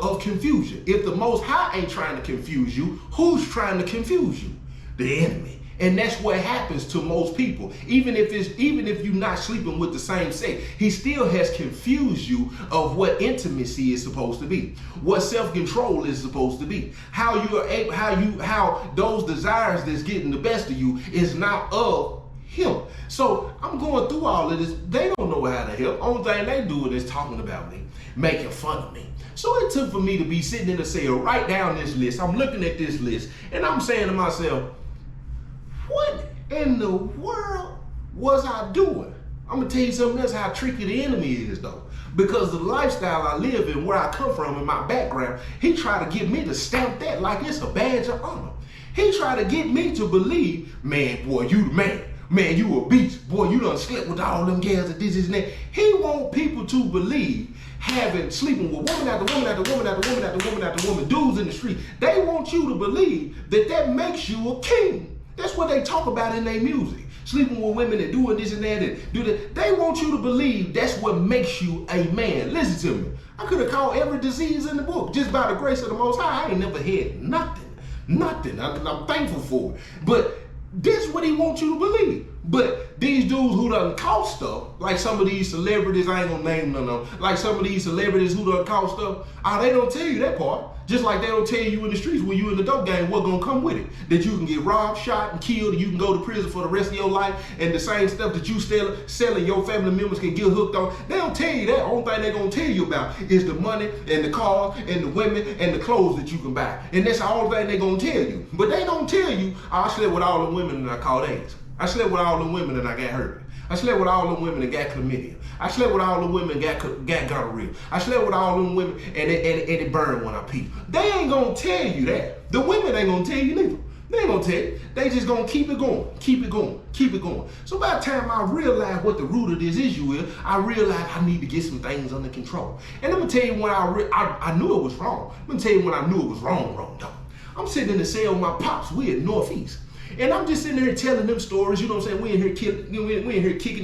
of confusion. If the Most High ain't trying to confuse you, who's trying to confuse you? The enemy. And that's what happens to most people. Even if you're not sleeping with the same sex, he still has confused you of what intimacy is supposed to be, what self-control is supposed to be, how you are able, how those desires that's getting the best of you is not of him. So I'm going through all of this. They don't know how to help. Only thing they do is talking about me, making fun of me. So it took for me to be sitting in the cell, write down this list. I'm looking at this list and I'm saying to myself, what in the world was I doing? I'm gonna tell you something else, how tricky the enemy is though. Because the lifestyle I live in, where I come from, in my background, he tried to get me to stamp that like it's a badge of honor. He tried to get me to believe, man, boy, you the man. Man, you a beast. Boy, you done slept with all them girls and this and that. He want people to believe sleeping with woman after woman after woman after woman after woman after woman, dudes in the street. They want you to believe that makes you a king. That's what they talk about in their music. Sleeping with women and doing this and that and do that. They want you to believe that's what makes you a man. Listen to me. I could have caught every disease in the book just by the grace of the Most High. I ain't never had nothing. I'm thankful for it. But this is what he wants you to believe. But these dudes who done caught stuff, like some of these celebrities, I ain't gonna name none of them, like some of these celebrities who done caught stuff, they don't tell you that part. Just like they don't tell you in the streets when you in the dope game what gonna come with it. That you can get robbed, shot, and killed, and you can go to prison for the rest of your life, and the same stuff that you selling your family members can get hooked on. They don't tell you that. The only thing they gonna tell you about is the money and the cars and the women and the clothes that you can buy. And that's the only thing they gonna tell you. But they don't tell you, I slept with all the women and I caught AIDS. I slept with all the women and I got herpes. I slept with all the women and got chlamydia. I slept with all the women and got gonorrhea. I slept with all them women and it burned when I peed. They ain't gonna tell you that. The women ain't gonna tell you neither. They ain't gonna tell you. They just gonna keep it going, keep it going, keep it going. So by the time I realized what the root of this issue is, I realized I need to get some things under control. And I'm gonna tell you when I knew it was wrong. I'm gonna tell you when I knew it was wrong though. I'm sitting in the cell with my pops. We at Northeast. And I'm just sitting there telling them stories, you know what I'm saying? We in here kicking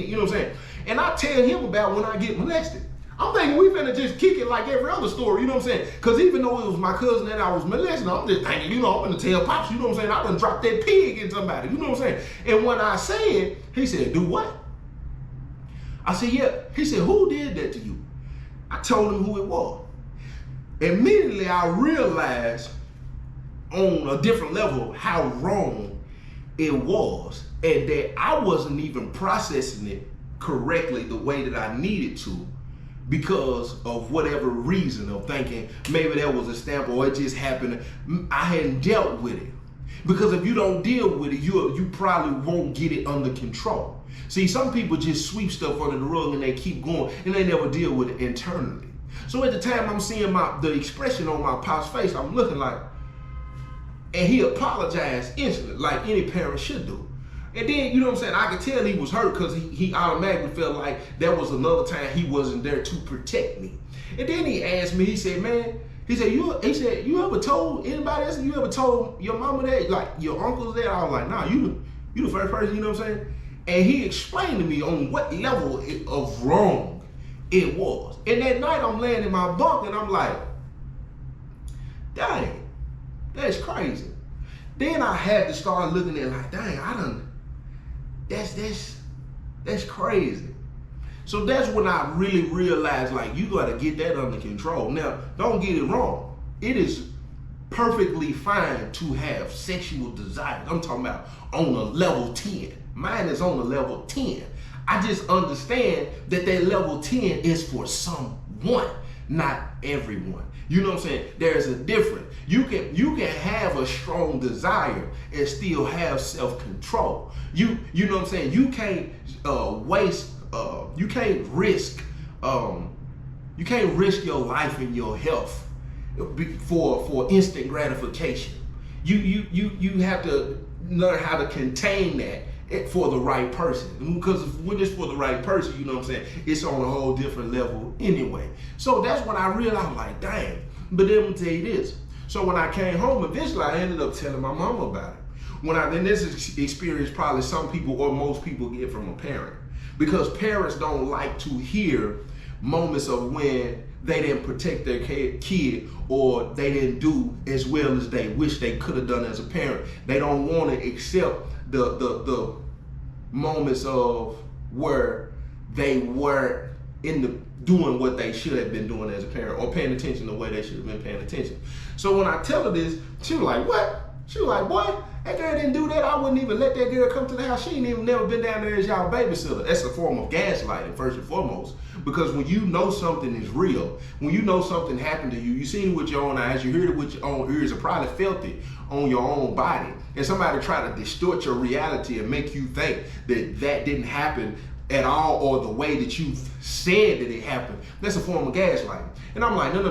it, you know what I'm saying? And I tell him about when I get molested. I'm thinking we finna just kick it like every other story, you know what I'm saying? Because even though it was my cousin that I was molesting, I'm just thinking, you know, I'm gonna tell Pops, you know what I'm saying? I done dropped that pig in somebody, you know what I'm saying? And when I said, he said, do what? I said, yeah. He said, who did that to you? I told him who it was. Immediately I realized on a different level how wrong it was, and that I wasn't even processing it correctly the way that I needed to because of whatever reason of thinking maybe that was a stamp or it just happened. I hadn't dealt with it. Because if you don't deal with it, you probably won't get it under control. See, some people just sweep stuff under the rug and they keep going and they never deal with it internally. So at the time I'm seeing the expression on my pop's face, I'm looking like, and he apologized instantly, like any parent should do. And then, you know what I'm saying, I could tell he was hurt because he automatically felt like that was another time he wasn't there to protect me. And then he asked me, he said, man, you ever told anybody else? You ever told your mama that, like your uncles that? I was like, nah, you the first person, you know what I'm saying? And he explained to me on what level of wrong it was. And that night I'm laying in my bunk and I'm like, dang. That's crazy. Then I had to start looking at it like, dang, that's crazy. So that's when I really realized, like, you gotta get that under control. Now, don't get it wrong. It is perfectly fine to have sexual desires. I'm talking about on a level 10. Mine is on a level 10. I just understand that level 10 is for someone, not everyone. You know what I'm saying? There's a difference. You can have a strong desire and still have self-control. You know what I'm saying? You can't risk your life and your health for instant gratification. You have to learn how to contain that for the right person. Because when it's for the right person, you know what I'm saying, it's on a whole different level anyway. So that's when I realized, like, dang. But then I'm gonna tell you this. So when I came home, eventually I ended up telling my mom about it. And this is experience probably some people or most people get from a parent. Because parents don't like to hear moments of when they didn't protect their kid, or they didn't do as well as they wish they could have done as a parent. They don't want to accept the moments of where they weren't doing what they should have been doing as a parent, or paying attention the way they should have been paying attention. So when I tell her this, she was like, what? She was like, boy, that girl didn't do that. I wouldn't even let that girl come to the house. She ain't even never been down there as y'all babysitter. That's a form of gaslighting, first and foremost. Because when you know something is real, when you know something happened to you, you seen it with your own eyes, you heard it with your own ears, or probably felt it on your own body, and somebody try to distort your reality and make you think that that didn't happen at all, or the way that you said that it happened, that's a form of gaslighting. And I'm like, no.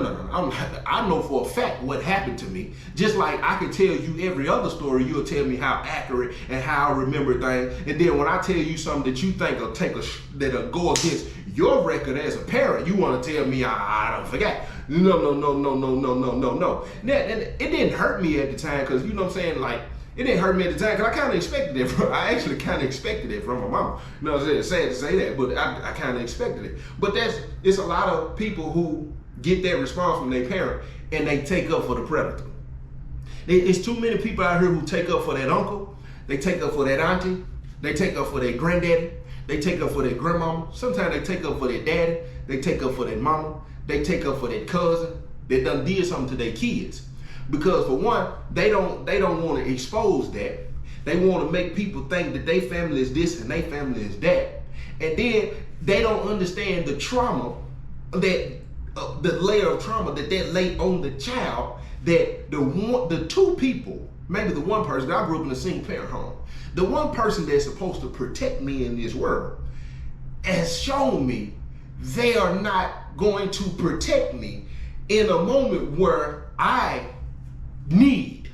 I know for a fact what happened to me. Just like I can tell you every other story, you'll tell me how accurate and how I remember things. And then when I tell you something that you think will that'll go against your record as a parent, you want to tell me I don't forget. No. And it didn't hurt me at the time, because you know what I'm saying, like, it didn't hurt me at the time, because I kind of expected it I actually kind of expected it from my mama. You know what I'm saying? It's sad to say that, but I kind of expected it. But it's a lot of people who get that response from their parent, and they take up for the predator. It's too many people out here who take up for that uncle, they take up for that auntie, they take up for their granddaddy, they take up for their grandmama. Sometimes they take up for their daddy, they take up for their mama, they take up for their cousin. They done did something to their kids. Because for one, they don't want to expose that. They want to make people think that their family is this and their family is that. And then they don't understand the trauma, that the layer of trauma that lay on the child, that the two people, maybe the one person, I grew up in a single parent home, the one person that's supposed to protect me in this world has shown me they are not going to protect me in a moment where I need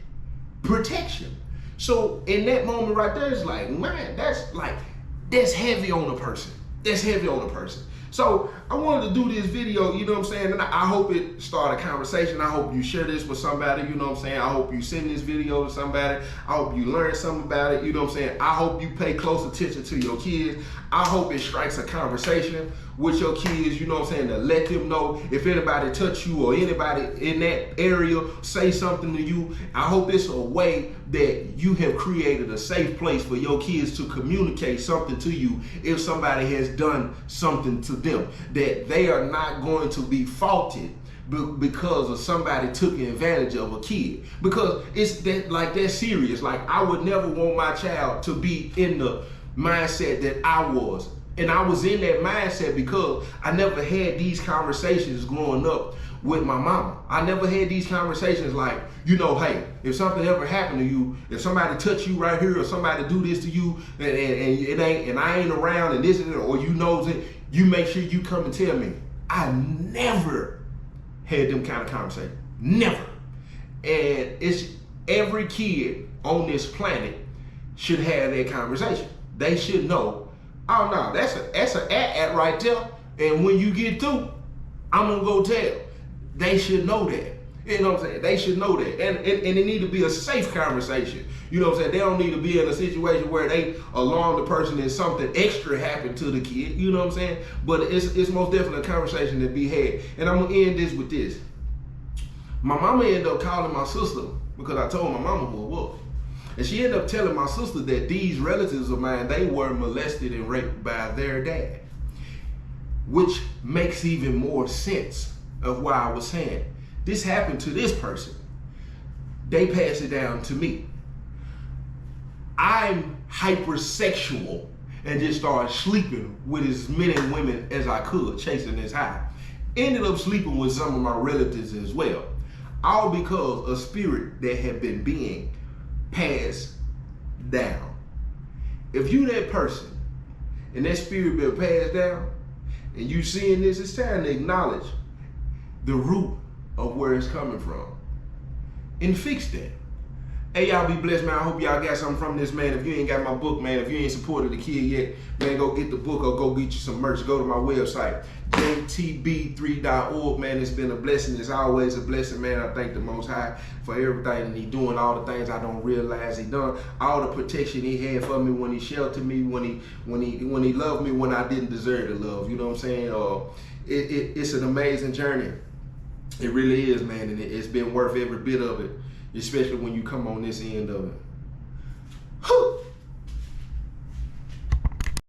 protection. So in that moment right there, it's like, man, that's heavy on a person. That's heavy on a person. So I wanted to do this video, you know what I'm saying? And I hope it start a conversation. I hope you share this with somebody, you know what I'm saying? I hope you send this video to somebody. I hope you learn something about it, you know what I'm saying? I hope you pay close attention to your kids. I hope it strikes a conversation with your kids, you know what I'm saying, to let them know if anybody touch you or anybody in that area say something to you. I hope it's a way that you have created a safe place for your kids to communicate something to you if somebody has done something to them, that they are not going to be faulted because of somebody took advantage of a kid. Because it's that serious. Like, I would never want my child to be in the mindset that I was. And I was in that mindset because I never had these conversations growing up with my mama. I never had these conversations like, you know, hey, if something ever happened to you, if somebody touch you right here, or somebody do this to you, and I ain't around, and this and that, or you know it, you make sure you come and tell me. I never had them kind of conversations. Never. And it's every kid on this planet should have that conversation. They should know, oh no, that's an at right there. And when you get through, I'm gonna go tell. They should know that. You know what I'm saying? They should know that. And it need to be a safe conversation. You know what I'm saying? They don't need to be in a situation where they alarm the person and something extra happened to the kid. You know what I'm saying? But it's most definitely a conversation to be had. And I'm gonna end this with this. My mama ended up calling my sister because I told my mama who it was. And she ended up telling my sister that these relatives of mine, they were molested and raped by their dad. Which makes even more sense of why I was saying, this happened to this person. They passed it down to me. I'm hypersexual and just started sleeping with as many women as I could, chasing this high. Ended up sleeping with some of my relatives as well. All because a spirit that had been being passed down. If you that person and that spirit been passed down and you seeing this, it's time to acknowledge the root of where it's coming from and fix that. Hey, y'all be blessed, man. I hope y'all got something from this, man. If you ain't got my book, man, if you ain't supported the kid yet, man, go get the book or go get you some merch. Go to my website, jtb3.org, man. It's been a blessing. It's always a blessing, man. I thank the Most High for everything He doing, all the things I don't realize He done, all the protection He had for me when He sheltered me, when he loved me when I didn't deserve the love. You know what I'm saying? it's an amazing journey. It really is, man, and it's been worth every bit of it, especially when you come on this end of it. Whew.